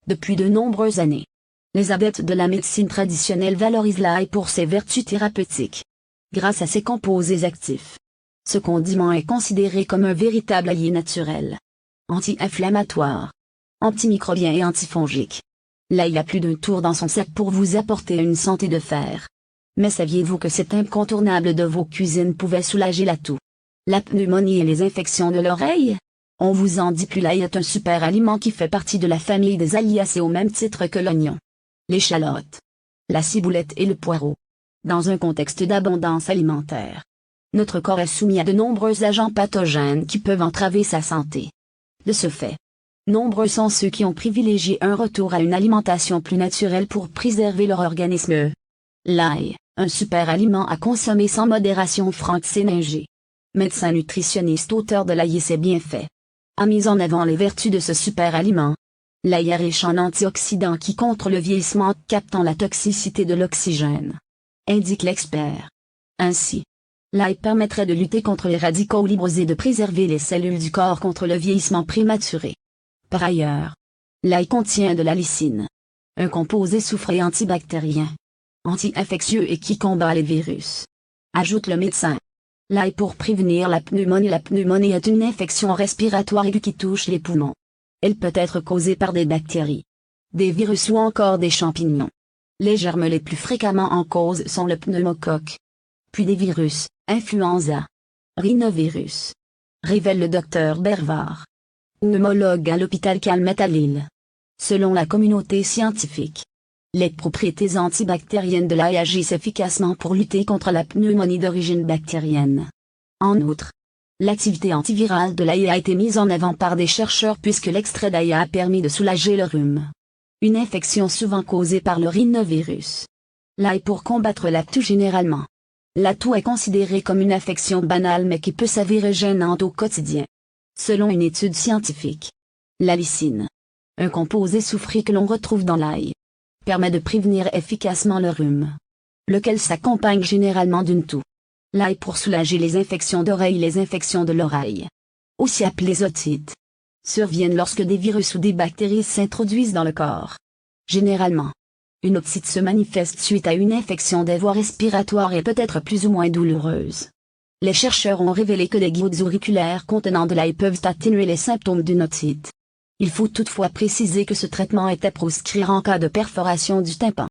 Depuis de nombreuses années, les adeptes de la médecine traditionnelle valorisent l'ail pour ses vertus thérapeutiques. Grâce à ses composés actifs, ce condiment est considéré comme un véritable allié naturel. Anti-inflammatoire, antimicrobien et antifongique. L'ail a plus d'un tour dans son sac pour vous apporter une santé de fer. Mais saviez-vous que cet incontournable de vos cuisines pouvait soulager la toux, la pneumonie et les infections de l'oreille? On vous en dit plus, l'ail est un super aliment qui fait partie de la famille des alliacées au même titre que l'oignon, l'échalote, la ciboulette et le poireau. Dans un contexte d'abondance alimentaire, notre corps est soumis à de nombreux agents pathogènes qui peuvent entraver sa santé. De ce fait, nombreux sont ceux qui ont privilégié un retour à une alimentation plus naturelle pour préserver leur organisme. L'ail, un super aliment à consommer sans modération. Franck Séninger, médecin nutritionniste, auteur de l'ail et ses bienfaits, a mis en avant les vertus de ce super aliment. L'ail est riche en antioxydants qui contrent le vieillissement, captant la toxicité de l'oxygène, indique l'expert. Ainsi, l'ail permettrait de lutter contre les radicaux libres et de préserver les cellules du corps contre le vieillissement prématuré. Par ailleurs, l'ail contient de la lysine, un composé soufré antibactérien, anti-infectieux et qui combat les virus, ajoute le médecin. L'ail pour prévenir la pneumonie. La pneumonie est une infection respiratoire aiguë qui touche les poumons. Elle peut être causée par des bactéries, des virus ou encore des champignons. Les germes les plus fréquemment en cause sont le pneumocoque, puis des virus, influenza, rhinovirus, révèle le docteur Bervar, pneumologue à l'hôpital Calmette à Lille. Selon la communauté scientifique, les propriétés antibactériennes de l'ail agissent efficacement pour lutter contre la pneumonie d'origine bactérienne. En outre, l'activité antivirale de l'ail a été mise en avant par des chercheurs puisque l'extrait d'ail a permis de soulager le rhume, une infection souvent causée par le rhinovirus. L'ail pour combattre la toux. Généralement, la toux est considérée comme une affection banale mais qui peut s'avérer gênante au quotidien. Selon une étude scientifique, la lysine, un composé soufré que l'on retrouve dans l'ail, permet de prévenir efficacement le rhume, lequel s'accompagne généralement d'une toux. L'ail pour soulager les infections d'oreille. Les infections de l'oreille, aussi appelées otites, surviennent lorsque des virus ou des bactéries s'introduisent dans le corps. Généralement, une otite se manifeste suite à une infection des voies respiratoires et peut être plus ou moins douloureuse. Les chercheurs ont révélé que des gouttes auriculaires contenant de l'ail peuvent atténuer les symptômes d'une otite. Il faut toutefois préciser que ce traitement est à proscrire en cas de perforation du tympan.